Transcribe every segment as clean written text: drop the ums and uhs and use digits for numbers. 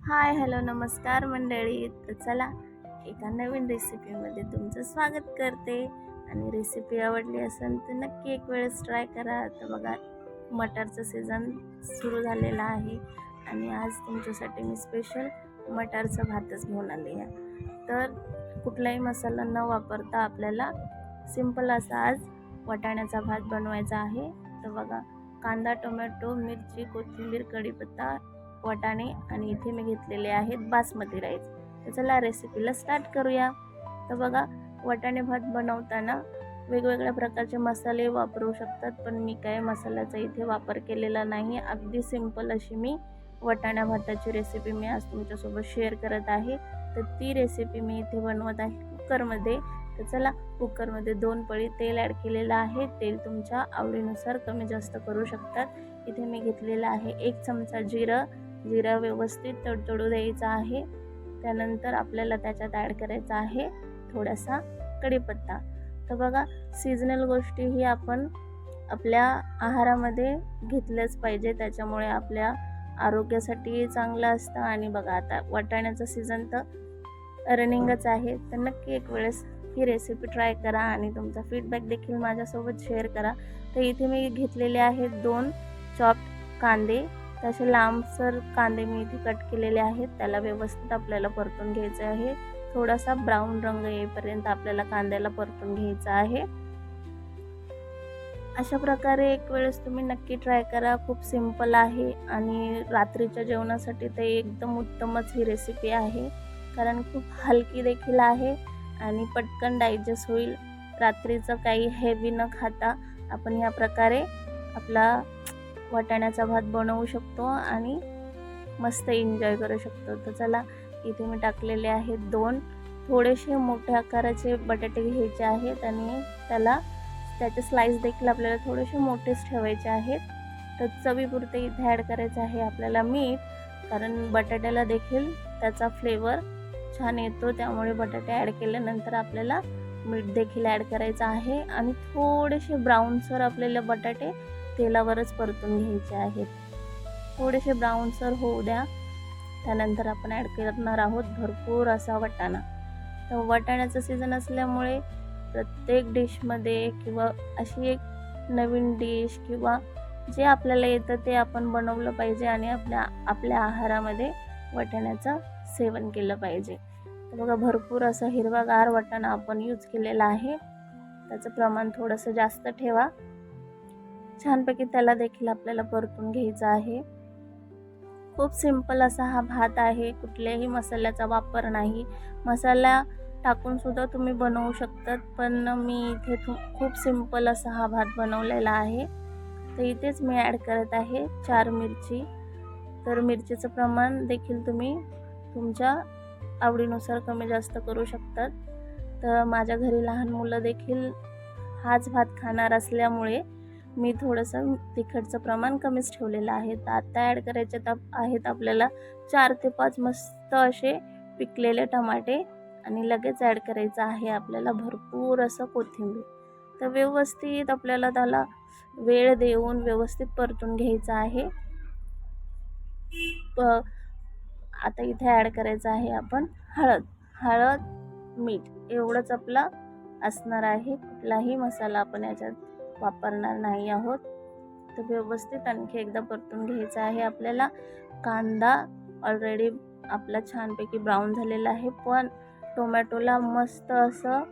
Hi hello नमस्कार मंडळी. तर चला एका नवीन रेसिपीमध्ये तुमचं स्वागत करते. आणि रेसिपी आवडली असेल तर नक्की एक वेळेस ट्राय करा. तर बघा, मटारचं सीझन सुरू झालेलं आहे आणि आज तुमच्यासाठी मी स्पेशल मटारचा भातच घेऊन आले आहे. तर कुठलाही मसाला न वापरता आपल्याला सिंपल असा आज वाटाण्याचा भात बनवायचा आहे. तर बघा, कांदा, टोमॅटो, मिरची, कोथिंबीर, कढीपत्ता, वाटाणे आणि इथे मी घेतलेले आहेत बासमती राईस. तर चला रेसिपीला स्टार्ट करूया. तर बघा, वाटाणे भात बनवताना वेगवेगळ्या प्रकारचे मसाले वापरू शकतात, पण मी काय मसाल्याचा इथे वापर केलेला नाही. अगदी सिंपल अशी मी वाटाणा भाताची रेसिपी मी आज तुमच्यासोबत शेअर करत आहे. तर ती रेसिपी मी इथे बनवत आहे कुकरमध्ये. तर चला, कुकरमध्ये 2 पळी तेल ॲड केलेलं आहे. तेल तुमच्या आवडीनुसार कमी जास्त करू शकतात. इथे मी घेतलेलं आहे 1 चमचा जिरं व्यवस्थित तडतडू द्यायचा आहे. त्यानंतर आपल्याला त्याच्यात ॲड करायचा आहे थोडासा कढीपत्ता. तर बघा, सीजनल गोष्टी ही आपण आपल्या आहारामध्ये घेतल्याच पाहिजे, त्याच्यामुळे आपल्या आरोग्यासाठी चांगलं असतं. आणि बघा, आता वाटाण्याचं सीझन तर रनिंगच आहे, तर नक्की एक वेळेस ही रेसिपी ट्राय करा आणि तुमचा फीडबॅक देखील माझ्यासोबत शेअर करा. तर इथे मी घेतलेले आहेत 2 चॉप्ड कांदे. तसे लांबसर कांदे मी इथे कट केलेले आहेत. त्याला व्यवस्थित आपल्याला परतून घ्यायचं आहे. थोडासा ब्राऊन रंग येईपर्यंत आपल्याला कांद्याला परतून घ्यायचं आहे. अशा प्रकारे एक वेळेस तुम्ही नक्की ट्राय करा. खूप सिंपल आहे आणि रात्रीच्या जेवणासाठी तर एकदम उत्तमच ही रेसिपी आहे, कारण खूप हलकी देखील आहे आणि पटकन डायजेस्ट होईल. रात्रीचं काही हेवी न खाता आपण ह्या प्रकारे आपला वाटाण्याचा भात बनवू शकतो आणि मस्त एन्जॉय करू शकतो. तर चला, इथे मी टाकलेले आहेत 2 थोडेसे मोठ्या आकाराचे बटाटे घ्यायचे आहेत आणि त्याचे स्लाइस देखील आपल्याला थोडेसे मोठेच ठेवायचे आहेत. तर चवीपुरते इथे ॲड करायचं आहे आपल्याला मीठ, कारण बटाट्याला देखील त्याचा फ्लेवर छान येतो, त्यामुळे बटाटे ॲड केल्यानंतर आपल्याला मीठ देखील ॲड करायचं आहे. आणि थोडेसे ब्राऊनसर आपल्याला बटाटे तेलावरच परतून घ्यायचे आहेत. थोडेसे ब्राऊनसर होऊ द्या. त्यानंतर आपण ॲड करणार आहोत भरपूर असा वाटाणा. तर वाटाण्याचं सीझन असल्यामुळे प्रत्येक डिशमध्ये किंवा अशी एक नवीन डिश किंवा जे आपल्याला येतं ते आपण बनवलं पाहिजे आणि आपल्या आहारामध्ये वाटाण्याचं सेवन केलं पाहिजे. तर बघा, भरपूर असा हिरवागार वाटाणा आपण यूज केलेला आहे. त्याचं प्रमाण थोडंसं जास्त ठेवा. छानपैकी त्याला देखील आपल्याला परतून घ्यायचं आहे. खूप सिंपल असा हा भात आहे. कुठल्याही मसाल्याचा वापर नाही. मसाला टाकून सुद्धा तुम्ही बनवू शकतात, पण मी इथे खूप सिंपल असा हा भात बनवलेला आहे. तर इथेच मी ॲड करत आहे 4 मिरची. तर मिरचीचं प्रमाण देखील तुम्ही तुमच्या आवडीनुसार कमी जास्त करू शकतात. तर माझ्या घरी लहान मुलं देखील हाच भात खाणार असल्यामुळे मी थोडंसं तिखटचं प्रमाण कमीच ठेवलेलं आहे. तर आता ॲड करायचे आहेत आपल्याला 4 ते 5 मस्त असे पिकलेले टमाटे आणि लगेच ॲड करायचं आहे आपल्याला भरपूर असं कोथिंबीर. तर व्यवस्थित आपल्याला त्याला वेळ देऊन व्यवस्थित परतून घ्यायचं आहे. आता इथे ॲड करायचं आहे आपण हळद, मीठ एवढंच आपलं असणार आहे. कुठलाही मसाला आपण याच्यात वापरणार नाही आहोत. तर व्यवस्थित आणखी एकदा परतून घ्यायचं आहे आपल्याला. कांदा ऑलरेडी आपला छानपैकी ब्राऊन झालेला आहे, पण टोमॅटोला मस्त असं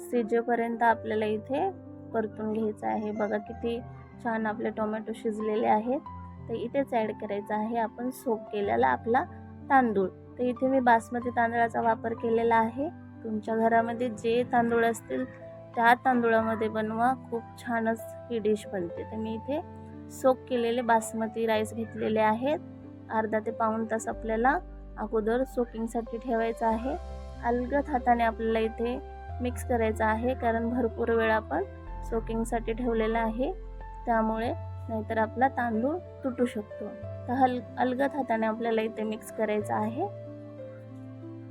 शिजेपर्यंत आपल्याला इथे परतून घ्यायचं आहे. बघा, किती छान आपले टोमॅटो शिजलेले आहेत. तर इथेच ॲड करायचा आहे आपण सोक केलेला आपला तांदूळ. तर इथे मी बासमती तांदळाचा वापर केलेला आहे. तुमच्या घरामध्ये जे तांदूळ असतील त्या तांदूळामध्ये बनवा, खूप छानच ही डिश बनते. तर मी इथे सोक केलेले बासमती राईस घेतलेले आहेत. अर्धा ते पाऊण तास आपल्याला अगोदर सोकिंगसाठी ठेवायचं आहे. अलगद हाताने आपल्याला इथे मिक्स करायचं आहे, कारण भरपूर वेळ आपण सोकिंगसाठी ठेवलेला आहे, त्यामुळे नाहीतर आपला तांदूळ तुटू शकतो. तर अलगद हाताने आपल्याला इथे मिक्स करायचं आहे.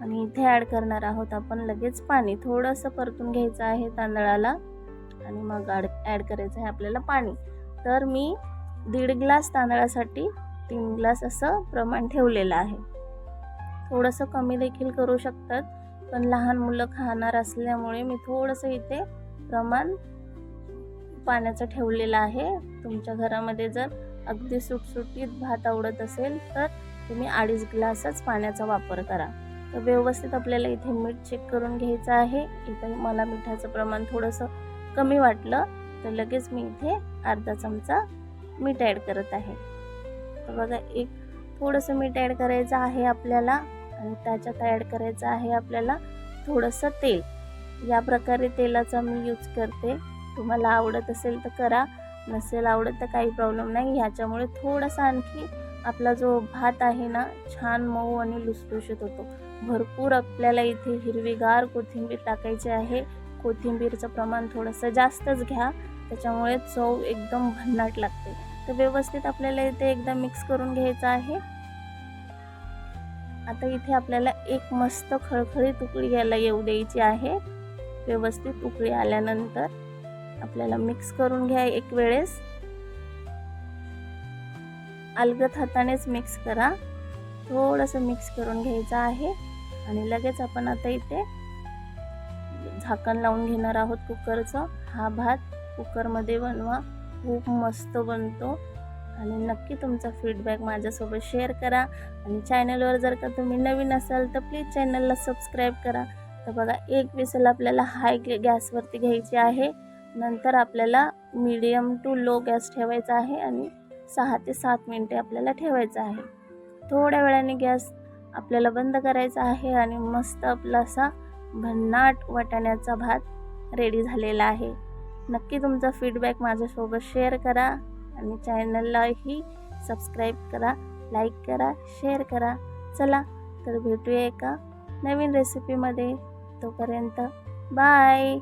आणि इथे ॲड करणार आहोत आपण लगेच पाणी. थोडंसं परतून घ्यायचं आहे तांदळाला आणि मग ॲड करायचं आहे आपल्याला पाणी. तर मी 1.5 ग्लास तांदळासाठी 3 ग्लास असं प्रमाण ठेवलेलं आहे. थोडंसं कमी देखील करू शकतात, पण लहान मुलं खाणार असल्यामुळे मी थोडंसं इथे प्रमाण पाण्याचं ठेवलेलं आहे. तुमच्या घरामध्ये जर अगदी सुटसुटीत भात आवडत असेल तर तुम्ही 2.5 ग्लासच पाण्याचा वापर करा. तर व्यवस्थित आपल्याला इथे मीठ चेक करून घ्यायचं आहे. इथे मला मिठाचं प्रमाण थोडंसं कमी वाटलं तर लगेच मी इथे अर्धा चमचा मीठ ॲड करत आहे. तर बघा, एक थोडंसं मीठ ॲड करायचं आहे आपल्याला आणि त्याच्यात ॲड करायचं आहे आपल्याला थोडंसं तेल. या प्रकारे तेलाचा मी यूज करते. तुम्हाला आवडत असेल तर करा, नसेल आवडत तर काही प्रॉब्लेम नाही. ह्याच्यामुळे थोडासा आणखी आपला जो भात आहे ना छान मऊ आणि लुसलुशीत होतो. भरपूर आपल्याला इथे हिरवीगार कोथिंबीर टाकायची आहे. कोथिंबीरचं प्रमाण थोडंसं जास्तच घ्या, त्याच्यामुळे चव एकदम भन्नाट लागते. तर व्यवस्थित आपल्याला इथे एकदा मिक्स करून घ्यायचं आहे. आता इथे आपल्याला एक मस्त खळखळीत उकळी यायला येऊ द्यायची आहे. व्यवस्थित उकळी आल्यानंतर आपल्याला मिक्स करून घ्या एक वेळेस. अलगद हातानेच मिक्स करा. थोडंसं मिक्स करून घ्यायचं आहे आणि लगेच आपण आता इथे झाकण लावून घेणार आहोत कुकरचं. हा भात कुकरमध्ये बनवा, खूप मस्त बनतो. आणि नक्की तुमचा फीडबॅक माझ्यासोबत शेअर करा. आणि चॅनलवर जर का तुम्ही नवीन असाल तर प्लीज चॅनलला सबस्क्राईब करा. तर बघा, एक विसल आपल्याला हाय गॅसवरती घ्यायची आहे. नंतर आपल्याला मीडियम टू लो गॅस ठेवायचा आहे आणि 6 ते 7 मिनिटे आपल्याला ठेवायचं आहे. थोड्या वेळाने गॅस आपल्याला बंद करायचा आहे आणि मस्त आपला असा भन्नाट वाटाण्याचा भात रेडी झालेला आहे. नक्की तुमचा फीडबॅक माझ्यासोबत शेअर करा आणि चॅनललाही सबस्क्राईब करा, लाईक करा, शेअर करा. चला तर भेटूया एका नवीन रेसिपीमध्ये. तोपर्यंत बाय.